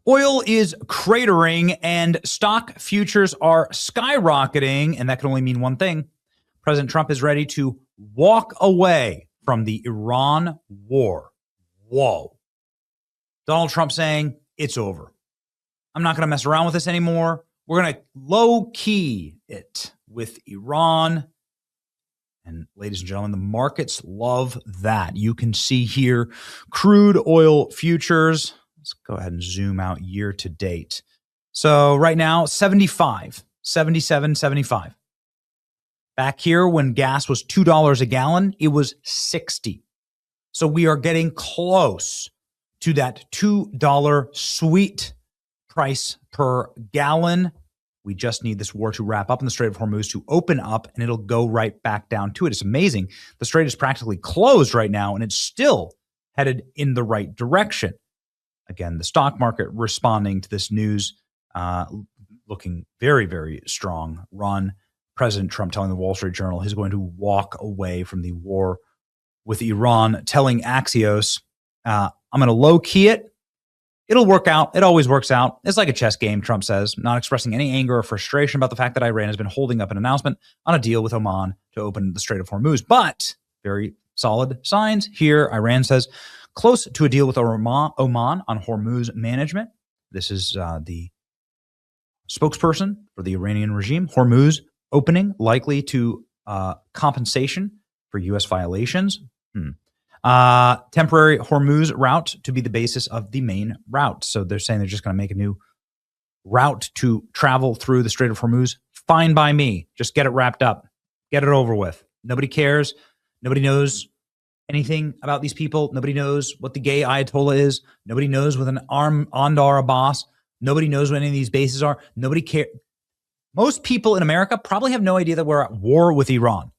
Oil is cratering and stock futures are skyrocketing, and that can only mean one thing. President Trump is ready to walk away from the Iran war. Whoa. Donald Trump saying, it's over. I'm not going to mess around with this anymore. We're going to low-key it with Iran. And ladies and gentlemen, the markets love that. You can see here crude oil futures. Let's go ahead and zoom out year to date. So right now, 75, 77, 75. Back here when gas was $2 a gallon, it was 60. So we are getting close to that $2 sweet price per gallon. We just need this war to wrap up and the Strait of Hormuz to open up, and it'll go right back down to it. It's amazing. The strait is practically closed right now, and it's still headed in the right direction. Again, the stock market responding to this news, looking very, very strong run. President Trump telling the Wall Street Journal he's going to walk away from the war with Iran, telling Axios, I'm going to low-key it. It'll work out. It always works out. It's like a chess game, Trump says, not expressing any anger or frustration about the fact that Iran has been holding up an announcement on a deal with Oman to open the Strait of Hormuz. But very solid signs here. Iran says close to a deal with Oman on Hormuz management. This is the spokesperson for the Iranian regime. Hormuz opening likely to compensation for U.S. violations. Temporary Hormuz route to be the basis of the main route. So they're saying they're just going to make a new route to travel through the Strait of Hormuz. Fine by me. Just get it wrapped up. Get it over with. Nobody cares. Nobody knows anything about these people. Nobody knows what the gay Ayatollah is. Nobody knows what an Andar Abbas. Nobody knows what any of these bases are. Nobody cares. Most people in America probably have no idea that we're at war with Iran.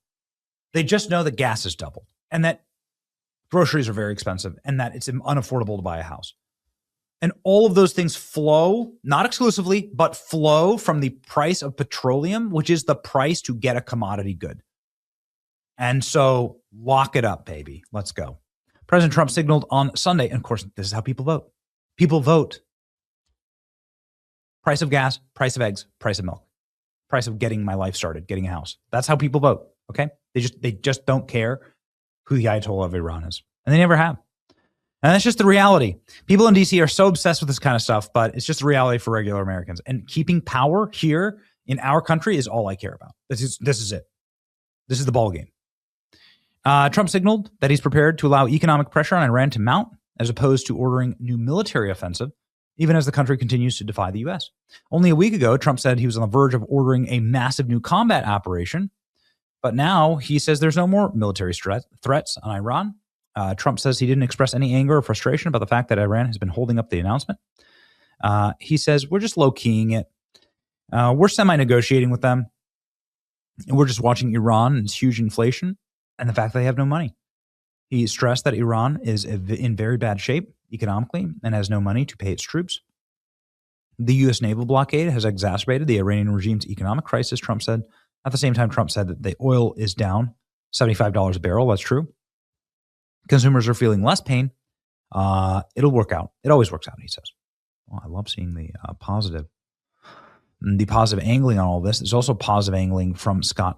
They just know that gas is doubled and that groceries are very expensive and that it's unaffordable to buy a house. And all of those things flow, not exclusively, but flow from the price of petroleum, which is the price to get a commodity good. And so lock it up, baby. Let's go. President Trump signaled on Sunday, and of course, this is how people vote. People vote. Price of gas, price of eggs, price of milk, price of getting my life started, getting a house. That's how people vote, okay? They just don't care who the Ayatollah of Iran is. And they never have. And that's just the reality. People in D.C. are so obsessed with this kind of stuff, but it's just a reality for regular Americans. And keeping power here in our country is all I care about. This is it. This is the ball game. Trump signaled that he's prepared to allow economic pressure on Iran to mount, as opposed to ordering new military offensive, even as the country continues to defy the U.S. Only a week ago, Trump said he was on the verge of ordering a massive new combat operation. But now he says there's no more military threats on Iran. Trump says he didn't express any anger or frustration about the fact that Iran has been holding up the announcement. He says, we're just low-keying it. We're semi-negotiating with them. And we're just watching Iran and its huge inflation and the fact that they have no money. He stressed that Iran is in very bad shape economically and has no money to pay its troops. The U.S. naval blockade has exacerbated the Iranian regime's economic crisis, Trump said. At the same time, Trump said that the oil is down $75 a barrel. That's true. Consumers are feeling less pain. It'll work out. It always works out, he says. Well, I love seeing the positive angling on all this. There's also positive angling from Scott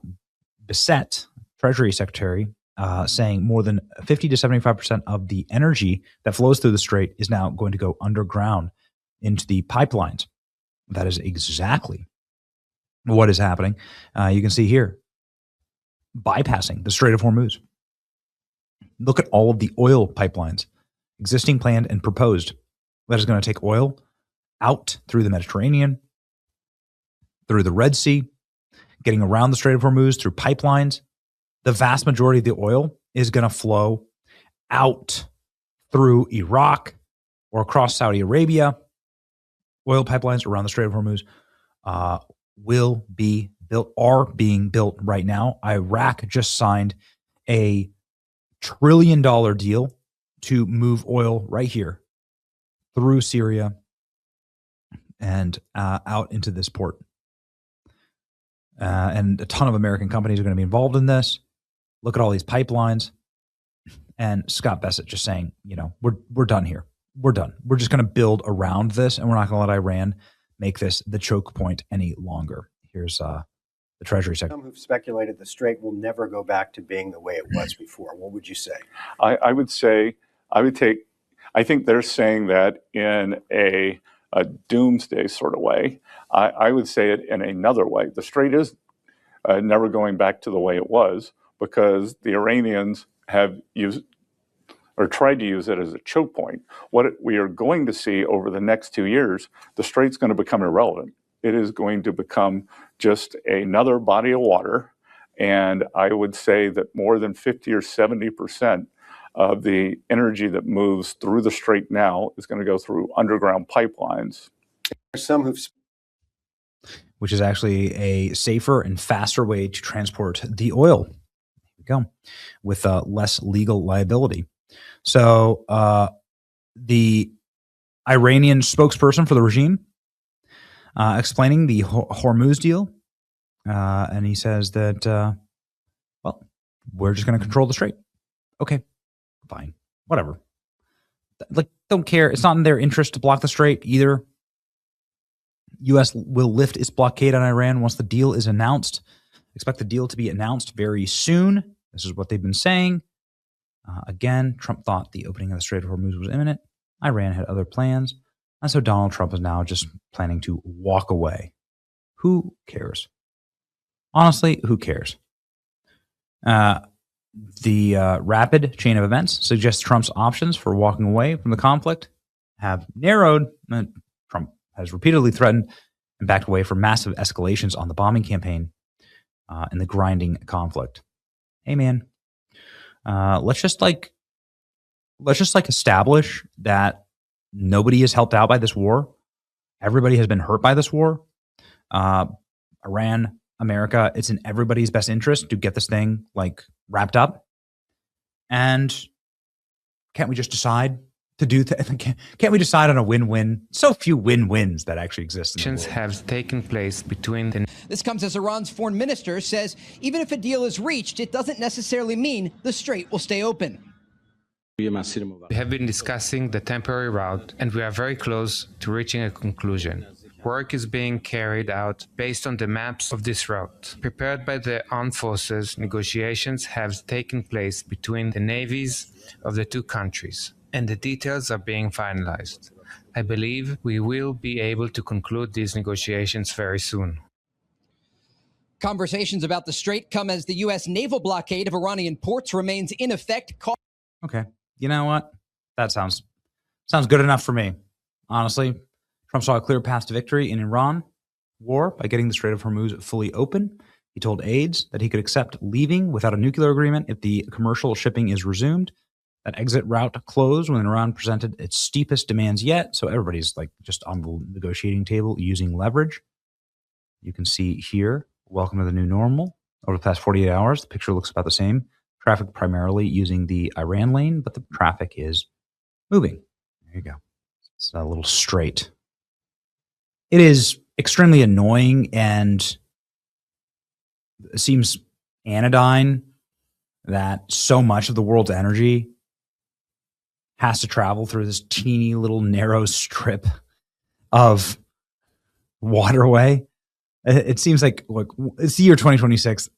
Bessent, Treasury Secretary, saying more than 50 to 75% of the energy that flows through the strait is now going to go underground into the pipelines. That is exactly what is happening. You can see here, bypassing the Strait of Hormuz. Look at all of the oil pipelines, existing, planned, and proposed. That is going to take oil out through the Mediterranean, through the Red Sea, getting around the Strait of Hormuz through pipelines. The vast majority of the oil is going to flow out through Iraq or across Saudi Arabia. Oil pipelines around the Strait of Hormuz will be built, are being built right now. Iraq just signed a $1 trillion deal to move oil right here through Syria and out into this port. And a ton of American companies are going to be involved in this. Look at all these pipelines. And Scott Bessent just saying, we're done here. we're done. We're just going to build around this, and we're not going to let Iran make this the choke point any longer. Here's the Treasury Secretary. Some who've speculated the Strait will never go back to being the way it was before. What would you say? I would take, I think they're saying that in a doomsday sort of way. I would say it in another way. The Strait is never going back to the way it was because the Iranians have used or tried to use it as a choke point. What we are going to see over the next 2 years, the Strait's going to become irrelevant. It is going to become just another body of water. And I would say that more than 50 or 70% of the energy that moves through the Strait now is going to go through underground pipelines. Some who've which is actually a safer and faster way to transport the oil. There we go. With less legal liability. So the Iranian spokesperson for the regime explaining the Hormuz deal, and he says that, well, we're just going to control the Strait. Okay, fine, whatever. Like, don't care. It's not in their interest to block the Strait either. U.S. will lift its blockade on Iran once the deal is announced. Expect the deal to be announced very soon. This is what they've been saying. Again, Trump thought the opening of the Strait of Hormuz was imminent. Iran had other plans. And so Donald Trump is now just planning to walk away. Who cares? Honestly, who cares? The rapid chain of events suggests Trump's options for walking away from the conflict have narrowed. Trump has repeatedly threatened and backed away from massive escalations on the bombing campaign and the grinding conflict. Hey, man, let's just establish that nobody is helped out by this war. Everybody has been hurt by this war. Iran, America, it's in everybody's best interest to get this thing wrapped up. And can't we just decide to do can't we decide on a win-win? So few win-wins that actually exist in the world. Have taken place between the... This comes as Iran's foreign minister says even if a deal is reached, it doesn't necessarily mean the Strait will stay open. We have been discussing the temporary route, and we are very close to reaching a conclusion. Work is being carried out based on the maps of this route. Prepared by the armed forces, negotiations have taken place between the navies of the two countries, and the details are being finalized. I believe we will be able to conclude these negotiations very soon. Conversations about the Strait come as the U.S. naval blockade of Iranian ports remains in effect. Okay. You know what? That sounds good enough for me. Honestly, Trump saw a clear path to victory in Iran war by getting the Strait of Hormuz fully open. He told aides that he could accept leaving without a nuclear agreement if the commercial shipping is resumed. That exit route closed when Iran presented its steepest demands yet. So everybody's just on the negotiating table using leverage. You can see here, welcome to the new normal. Over the past 48 hours, the picture looks about the same. Traffic primarily using the Iran lane, but the traffic is moving. There you go. It's a little straight. It is extremely annoying and it seems anodyne that so much of the world's energy has to travel through this teeny little narrow strip of waterway. It seems like, look, it's the year 2026.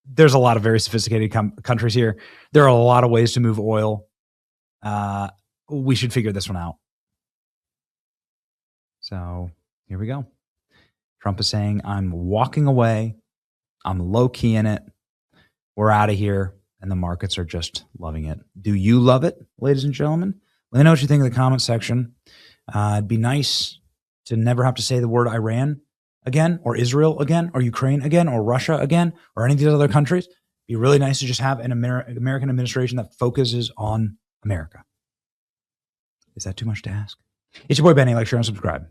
There's a lot of very sophisticated countries here. There are a lot of ways to move oil. We should figure this one out. So here we go. Trump is saying, I'm walking away. I'm low key in it. We're out of here. And the markets are just loving it. Do you love it, ladies and gentlemen? Let me know what you think in the comment section. It'd be nice to never have to say the word Iran again, or Israel again, or Ukraine again, or Russia again, or any of these other countries. It'd be really nice to just have an American administration that focuses on America. Is that too much to ask? It's your boy Benny. Like, share, and subscribe.